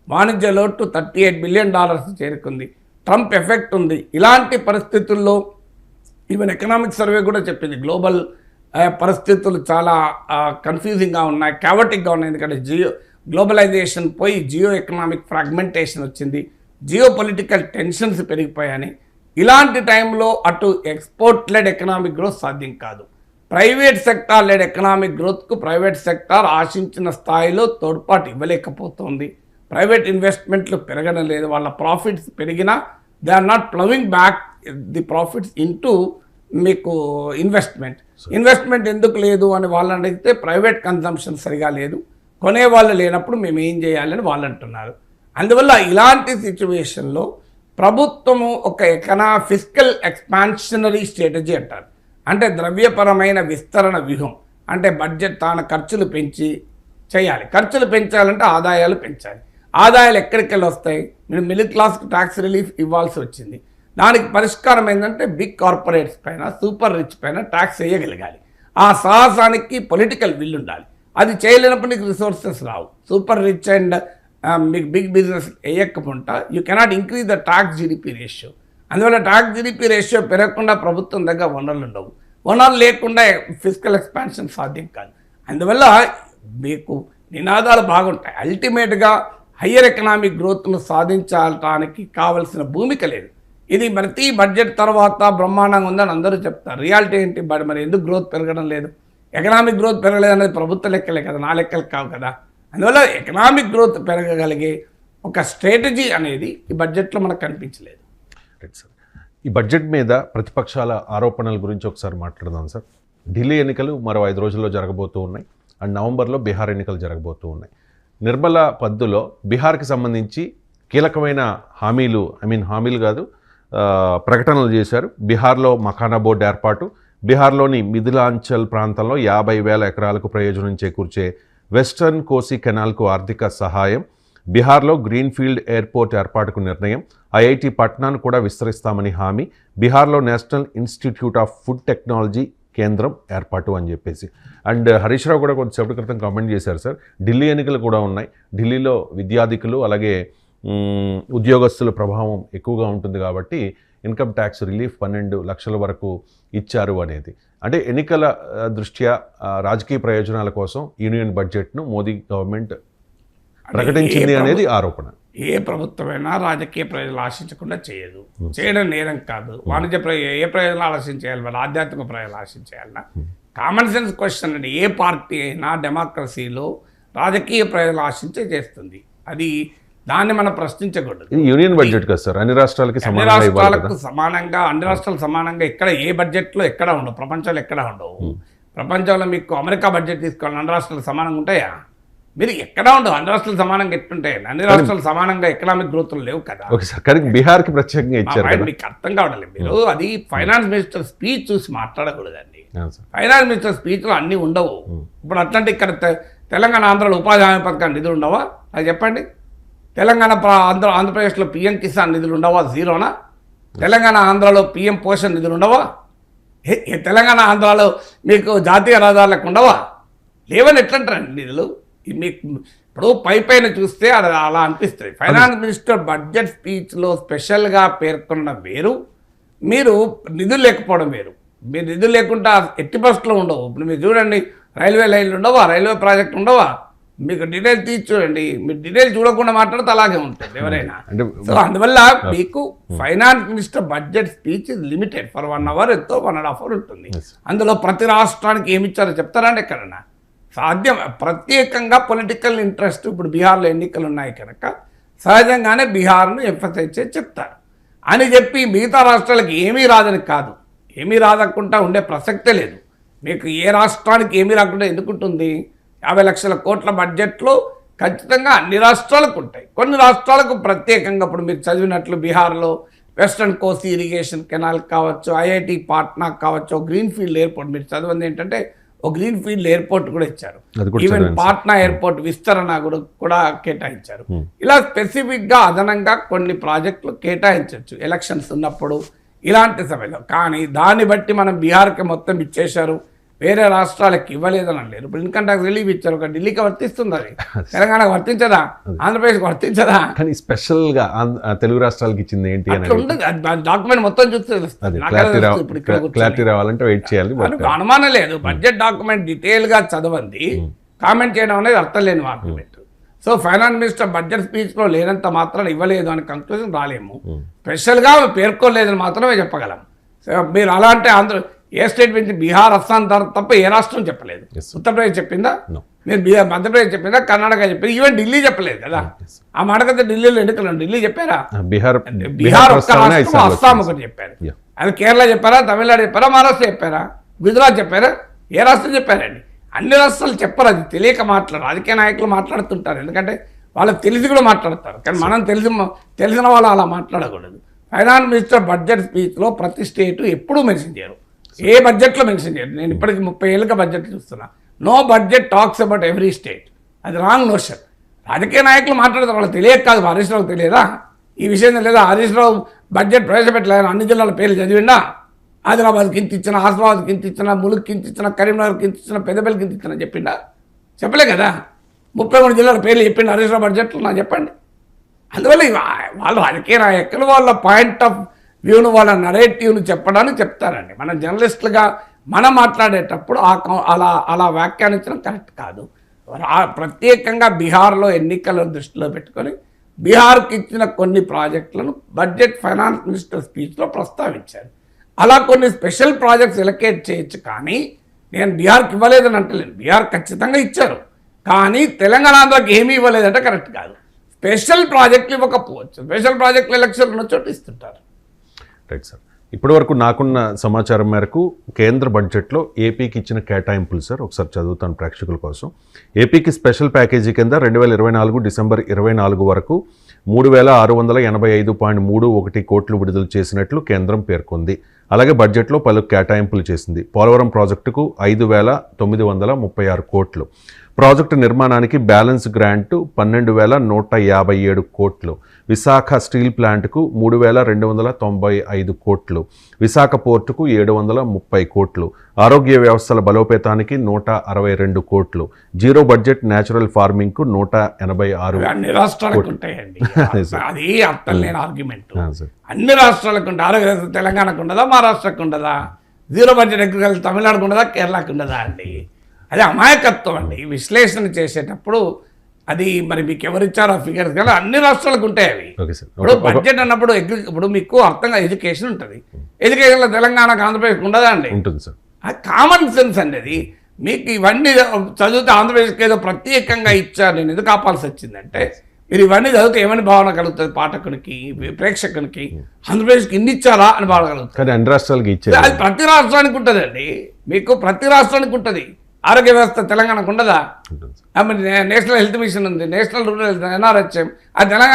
వాణిజ్య లోటు $38 బిలియన్ చేరుకుంది. ట్రంప్ ఎఫెక్ట్ ఉంది. ఇలాంటి పరిస్థితుల్లో ఈవెన్ ఎకనామిక్ సర్వే కూడా చెప్పింది గ్లోబల్ పరిస్థితులు చాలా కన్ఫ్యూజింగ్గా ఉన్నాయి, క్యావటిక్గా ఉన్నాయి. ఎందుకంటే గ్లోబలైజేషన్ పోయి జియో ఎకనామిక్ ఫ్రాగ్మెంటేషన్ వచ్చింది, జియో పొలిటికల్ టెన్షన్స్ పెరిగిపోయాయని. ఇలాంటి టైంలో అటు ఎక్స్పోర్ట్ లెడ్ ఎకనామిక్ గ్రోత్ సాధ్యం కాదు. ప్రైవేట్ సెక్టార్ లెడ్ ఎకనామిక్ గ్రోత్కు ప్రైవేట్ సెక్టార్ ఆశించిన స్థాయిలో తోడ్పాటు ఇవ్వలేకపోతుంది. ప్రైవేట్ ఇన్వెస్ట్మెంట్లు పెరగడం లేదు. వాళ్ళ ప్రాఫిట్స్ పెరిగినా they are not ploughing back the profits into మీకు ఇన్వెస్ట్మెంట్ ఎందుకు లేదు అని వాళ్ళని అడిగితే ప్రైవేట్ కన్జంప్షన్ సరిగా లేదు, కొనేవాళ్ళు లేనప్పుడు మేము ఏం చేయాలని వాళ్ళు అంటున్నారు. అందువల్ల ఇలాంటి సిచ్యువేషన్లో ప్రభుత్వము ఒక ఫిస్కల్ ఎక్స్పాన్షనరీ స్ట్రాటజీ అంటారు, అంటే ద్రవ్యపరమైన విస్తరణ వ్యూహం. అంటే బడ్జెట్ తాను ఖర్చులు పెంచి చేయాలి. ఖర్చులు పెంచాలంటే ఆదాయాలు పెంచాలి. ఆదాయాలు ఎక్కడికి వెళ్ళి వస్తాయి? మీరు మిడిల్ క్లాస్కి ట్యాక్స్ రిలీఫ్ ఇవ్వాల్సి వచ్చింది. దానికి పరిష్కారం ఏంటంటే బిగ్ కార్పొరేట్స్ పైన, సూపర్ రిచ్ పైన ట్యాక్స్ వేయగలగాలి. ఆ సాహసానికి పొలిటికల్ విల్ ఉండాలి. అది చేయలేనప్పుడు నీకు resources Rao. Super rich and మీకు బిగ్ బిజినెస్ వేయకపోతే you cannot increase the tax GDP ratio. అందువల్ల ట్యాక్స్ జీడిపి రేషియో పెరగకుండా ప్రభుత్వం దగ్గర వనరులు ఉండవు. వనరులు లేకుండా ఫిజికల్ ఎక్స్పాన్షన్ సాధ్యం కాదు. అందువల్ల మీకు నినాదాలు బాగుంటాయి, అల్టిమేట్గా హయ్యర్ ఎకనామిక్ గ్రోత్ను సాధించడానికి కావలసిన భూమిక లేదు. ఇది ప్రతి బడ్జెట్ తర్వాత బ్రహ్మాండంగా ఉందని అందరూ చెప్తారు. రియాలిటీ ఏంటి? మరి ఎందుకు గ్రోత్ పెరగడం లేదు? ఎకనామిక్ గ్రోత్ పెరగలేదు అనేది ప్రభుత్వ లెక్కలే కదా, నా లెక్కలు కావు కదా. అందువల్ల ఎకనామిక్ గ్రోత్ పెరగగలిగే ఒక స్ట్రాటజీ అనేది ఈ బడ్జెట్లో మనకు కనిపించలేదు. సార్, ఈ బడ్జెట్ మీద ప్రతిపక్షాల ఆరోపణల గురించి ఒకసారి మాట్లాడదాం సార్. ఢిల్లీ ఎన్నికలు మరో 5 రోజుల్లో జరగబోతూ ఉన్నాయి అండ్ నవంబర్లో బీహార్ ఎన్నికలు జరగబోతూ ఉన్నాయి. నిర్మలా పద్దులో బీహార్కి సంబంధించి కీలకమైన హామీలు కాదు, ప్రకటనలు చేశారు. బీహార్లో మఖానా బోర్డు ఏర్పాటు, బీహార్లోని మిథిలాంచల్ ప్రాంతంలో 50,000 ఎకరాలకు ప్రయోజనం చేకూర్చే వెస్టర్న్ కోసి కెనాల్కు ఆర్థిక సహాయం, బీహార్లో గ్రీన్ఫీల్డ్ ఎయిర్పోర్ట్ ఏర్పాటుకు నిర్ణయం, ఐఐటి పట్నాను కూడా విస్తరిస్తామని హామీ, బీహార్లో national institute of food technology కేంద్రం ఏర్పాటు అని చెప్పేసి. అండ్ హరీష్ రావు కూడా కొద్దిసేపటి క్రితం కామెంట్ చేశారు సార్, ఢిల్లీ ఎన్నికలు కూడా ఉన్నాయి, ఢిల్లీలో విద్యాధికులు అలాగే ఉద్యోగస్తుల ప్రభావం ఎక్కువగా ఉంటుంది కాబట్టి ఇన్కమ్ ట్యాక్స్ రిలీఫ్ 12 లక్షల వరకు ఇచ్చారు అనేది. అంటే ఎన్నికల దృష్ట్యా రాజకీయ ప్రయోజనాల కోసం యూనియన్ బడ్జెట్ను మోదీ గవర్నమెంట్ ప్రకటించింది అనేది ఆరోపణ. ఏ ప్రభుత్వమైనా రాజకీయ ప్రయోజనాలు ఆశించకుండా చేయదు. చేయడం నేరం కాదు. వాణిజ్య ఏ ప్రయోజనాలు ఆశించేయాలి? మరి ఆధ్యాత్మిక ప్రయోజనాలు ఆశించేయాలన్నా? కామన్ సెన్స్ క్వశ్చన్ అండి. ఏ పార్టీ అయినా డెమోక్రసీలో రాజకీయ ప్రయోజనాలు ఆశించే చేస్తుంది. అది దాన్ని మనం ప్రశ్నించకూడదు. యూనియన్ బడ్జెట్ కదా సార్, అన్ని రాష్ట్రాలకు సమానంగా అన్ని రాష్ట్రాలు సమానంగా ఎక్కడ ఏ బడ్జెట్లో ఎక్కడ ఉండవు, ప్రపంచంలో ఎక్కడ ఉండవు. ప్రపంచంలో మీకు అమెరికా బడ్జెట్ తీసుకోవాలి, అన్ని రాష్ట్రాలు సమానంగా ఉంటాయా? మీరు ఎక్కడ ఉండవు. అన్ని రాష్ట్రాలు సమానంగా ఎట్టుంటాయి? అన్ని రాష్ట్రాలు సమానంగా ఎకనామిక్ గ్రోత్లు లేవు కదా. బీహార్కి ప్రత్యేకంగా ఇచ్చారు. మీకు అర్థం కావట్లేదు. మీరు అది ఫైనాన్స్ మినిస్టర్ స్పీచ్ చూసి మాట్లాడకూడదండి. ఫైనాన్స్ మినిస్టర్ స్పీచ్లో అన్నీ ఉండవు. ఇప్పుడు అట్లాంటి ఇక్కడ తెలంగాణ ఆంధ్రాలో ఉపాధి హామీ పథకం నిధులు ఉండవా? అది చెప్పండి. తెలంగాణ ఆంధ్రప్రదేశ్లో పిఎం కిసాన్ నిధులు ఉండవా? జీరోనా? తెలంగాణ ఆంధ్రాలో పిఎం పోషణ్ నిధులు ఉండవా? తెలంగాణ ఆంధ్రాలో మీకు జాతీయ రహదారులకు ఉండవా? లేవని ఎట్లంటారండి నిధులు? మీకు ఇప్పుడు పైన చూస్తే అది అలా అనిపిస్తుంది. ఫైనాన్స్ మినిస్టర్ బడ్జెట్ స్పీచ్లో స్పెషల్గా పేర్కొన్న వేరు, మీరు నిధులు లేకపోవడం వేరు. మీరు నిధులు లేకుండా ఎట్టి బస్సులో ఉండవు. ఇప్పుడు మీరు చూడండి, రైల్వే లైన్లు ఉండవా? రైల్వే ప్రాజెక్ట్ ఉండవా? మీకు డీటెయిల్ తీసి చూడండి. మీరు డీటెయిల్ చూడకుండా మాట్లాడితే అలాగే ఉంటుంది ఎవరైనా. సో అందువల్ల మీకు finance minister budget speech limited for 1 hour, ఎంతో 1.5 అవర్ ఉంటుంది. అందులో ప్రతి రాష్ట్రానికి ఏమి ఇచ్చారో చెప్తారండి ఎక్కడన్నా? సాధ్యం. ప్రత్యేకంగా పొలిటికల్ ఇంట్రెస్ట్ ఇప్పుడు బీహార్లో ఎన్నికలు ఉన్నాయి కనుక సహజంగానే బీహార్ను ఎంఫసైజ్ చేసి చెప్తారు అని చెప్పి మిగతా రాష్ట్రాలకు ఏమీ రాదని కాదు. ఏమీ రాదకుండా ఉండే ప్రసక్తే లేదు. మీకు ఏ రాష్ట్రానికి ఏమీ రాకుండా ఎందుకుంటుంది? 50 లక్షల కోట్ల బడ్జెట్లో ఖచ్చితంగా అన్ని రాష్ట్రాలకు ఉంటాయి. కొన్ని రాష్ట్రాలకు ప్రత్యేకంగా ఇప్పుడు మీరు చదివినట్లు బీహార్లో వెస్టర్న్ కోసి ఇరిగేషన్ కెనాల్ కావచ్చు, ఐఐటి పాట్నా కావచ్చు, గ్రీన్ఫీల్డ్ ఎయిర్పోర్ట్. మీరు చదివింది ఏంటంటే ఒక గ్రీన్ఫీల్డ్ ఎయిర్పోర్ట్ కూడా ఇచ్చారు. ఈవెన్ పాట్నా ఎయిర్పోర్ట్ విస్తరణ కూడా కేటాయించారు. ఇలా స్పెసిఫిక్గా అదనంగా కొన్ని ప్రాజెక్టులు కేటాయించవచ్చు ఎలక్షన్స్ ఉన్నప్పుడు, ఇలాంటి సమయంలో. కానీ దాన్ని బట్టి మనం బీహార్కి మొత్తం ఇచ్చేశారు, వేరే రాష్ట్రాలకు ఇవ్వలేదని అనలేరు. ఇప్పుడు ఇన్కమ్ ట్యాక్స్ రిలీఫ్ ఇచ్చారు, ఒక ఢిల్లీకి వర్తిస్తుంది, అది తెలంగాణకు వర్తించదా, ఆంధ్రప్రదేశ్కి వర్తించదా? కానీ స్పెషల్గా తెలుగు రాష్ట్రాలకు ఇచ్చింది ఏంటి అని అట్లా ఉండదు. డాక్యుమెంట్ మొత్తం చూస్తే తెలుస్తుంది. క్లారిటీ రావాలంటే వెయిట్ చేయాలి. అనుమానం లేదు. బడ్జెట్ డాక్యుమెంట్ డీటెయిల్ గా చదవండి, కామెంట్ చేయడం అనేది అర్థం లేని argument. So finance minister budget speech లో లేనంత మాత్రం ఇవ్వలేదు అని కంక్లూజన్ రాలేము. స్పెషల్ గా పేర్కోలేదని మాత్రమే చెప్పగలం. సో మీరు అలా అంటే ఏ స్టేట్ నుంచి బీహార్, అస్సాం తప్ప ఏ రాష్ట్రం చెప్పలేదు. ఉత్తరప్రదేశ్ చెప్పిందా? మీరు మధ్యప్రదేశ్ చెప్పిందా? కర్ణాటక చెప్పింది. ఈవెన్ ఢిల్లీ చెప్పలేదు కదా. ఆ మాట కదా ఢిల్లీలో ఎన్నికలు, ఢిల్లీ చెప్పారా? బీహార్ ఒక్క రాష్ట్రం, అస్సాం ఒకటి చెప్పారు. అది కేరళ చెప్పారా, తమిళనాడు చెప్పారా, మహారాష్ట్ర చెప్పారా, గుజరాత్ చెప్పారా? ఏ రాష్ట్రం చెప్పారండి? అన్ని రాష్ట్రాలు చెప్పరు. అది తెలియక మాట్లాడరు. రాజకీయ నాయకులు మాట్లాడుతుంటారు, ఎందుకంటే వాళ్ళకి తెలిసి కూడా మాట్లాడతారు. కానీ మనం తెలిసిన వాళ్ళు అలా మాట్లాడకూడదు. ఫైనాన్స్ మినిస్టర్ బడ్జెట్ స్పీచ్లో ప్రతి స్టేట్ ఎప్పుడూ మెన్షన్ చేయరు, ఏ బడ్జెట్లో మెన్షన్ చేయరు. నేను ఇప్పటికి 30 ఏళ్ళుగా బడ్జెట్ చూస్తున్నా. No budget talks about every state. అది రాంగ్ నోషన్. రాజకీయ నాయకులు మాట్లాడతారు, వాళ్ళకి తెలియక కాదు. హరీష్ రావుకి తెలియదా ఈ విషయం? తెలియదా? హరీష్ రావు బడ్జెట్ ప్రవేశపెట్టలేదు, అన్ని జిల్లాల పేర్లు చదివిండా? ఆదిలాబాద్కి ఇంత ఇచ్చిన, ఆసిఫాబాద్కి ఇంత ఇచ్చిన, ములుగుకి ఇంత ఇచ్చిన, కరీంనగర్కి ఇంత ఇచ్చిన, పెద్దపల్లికి ఇంత ఇచ్చిన చెప్పిండా? చెప్పలే కదా. 33 జిల్లాల పేర్లు చెప్పిండు హరీష్ రావు బడ్జెట్లో, నాకు చెప్పండి. అందువల్ల వాళ్ళ రాజకీయ నాయకులు వాళ్ళ పాయింట్ ఆఫ్ వ్యూను, వాళ్ళ నరేటివ్ను చెప్పడానికి చెప్తారండి. మన జర్నలిస్టులుగా మనం మాట్లాడేటప్పుడు అలా వ్యాఖ్యానించడం కరెక్ట్ కాదు. ప్రత్యేకంగా బీహార్లో ఎన్నికలను దృష్టిలో పెట్టుకొని బీహార్కి ఇచ్చిన కొన్ని ప్రాజెక్టులను బడ్జెట్ ఫైనాన్స్ మినిస్టర్ స్పీచ్లో ప్రస్తావించారు. అలా కొన్ని స్పెషల్ ప్రాజెక్ట్స్ ఎలకేట్ చేయొచ్చు, కానీ నేను బీహార్కి ఇవ్వలేదని అంటలేను. బీహార్ ఖచ్చితంగా ఇచ్చారు, కానీ తెలంగాణ, ఆంధ్రాకి ఏమీ ఇవ్వలేదంటే కరెక్ట్ కాదు. స్పెషల్ ప్రాజెక్టులు ఇవ్వకపోవచ్చు. స్పెషల్ ప్రాజెక్టులు ఎలక్షన్లు ఉన్న చోట ఇస్తుంటారు. Right sir. ఇప్పటివరకు నాకున్న సమాచారం మేరకు కేంద్ర బడ్జెట్లో ఏపీకి ఇచ్చిన కేటాయింపులు సార్ ఒకసారి చదువుతాను ప్రేక్షకుల కోసం. ఏపీకి స్పెషల్ ప్యాకేజీ కింద 2024 డిసెంబర్ 24 వరకు 3685.31 కోట్లు విడుదల చేసినట్లు కేంద్రం పేర్కొంది. అలాగే బడ్జెట్లో పలు కేటాయింపులు చేసింది. పోలవరం ప్రాజెక్టుకు 5936 కోట్లు, ప్రాజెక్టు నిర్మాణానికి బ్యాలెన్స్ గ్రాంటు 12157 కోట్లు, విశాఖ స్టీల్ ప్లాంట్కు 3295 కోట్లు, విశాఖ పోర్టుకు 730 కోట్లు, ఆరోగ్య వ్యవస్థల బలోపేతానికి 162 కోట్లు, జీరో బడ్జెట్ న్యాచురల్ ఫార్మింగ్కు 186. అన్ని రాష్ట్రాలకు ఉంటాయండి, అది అర్థం లేని ఆర్గ్యుమెంట్. అన్ని రాష్ట్రాలకు ఉంటాయి. ఆరోగ్య తెలంగాణకు ఉండదా, మహారాష్ట్రకు ఉండదా? జీరో బడ్జెట్ అగ్రికల్చర్ తమిళనాడుకు ఉండదా, కేరళకు ఉండదా అండి? అది అమాయకత్వం అండి. విశ్లేషణ చేసేటప్పుడు అది మరి మీకు ఎవరిచ్చారో ఆ ఫిగర్స్ కానీ అన్ని రాష్ట్రాలకు ఉంటాయి అవి. ఇప్పుడు బడ్జెట్ అన్నప్పుడు ఇప్పుడు మీకు అర్థంగా ఎడ్యుకేషన్ ఉంటుంది. ఎడ్యుకేషన్లో తెలంగాణకు, ఆంధ్రప్రదేశ్కి ఉండదా అండి? ఉంటుంది సార్. అది కామన్ సెన్స్ అండి. అది మీకు ఇవన్నీ చదివితే ఆంధ్రప్రదేశ్కి ఏదో ప్రత్యేకంగా ఇచ్చారు నేను ఎందుకు ఆపాల్సి వచ్చిందంటే, మీరు ఇవన్నీ చదివితే ఏమని భావన కలుగుతుంది పాఠకునికి, ప్రేక్షకునికి? ఆంధ్రప్రదేశ్కి ఇన్ని ఇచ్చారా అని భావన కలుగుతుంది. కానీ అన్ని రాష్ట్రాలకి ఇచ్చారు. అది ప్రతి రాష్ట్రానికి ఉంటుందండి. మీకు ప్రతి రాష్ట్రానికి ఉంటుంది. ఆరోగ్య వ్యవస్థ తెలంగాణకు ఉండదా? నేషనల్ హెల్త్ మిషన్ ఉంది, నేషనల్ రూరల్ హెల్త్, NRHM. ఆ తెలంగాణ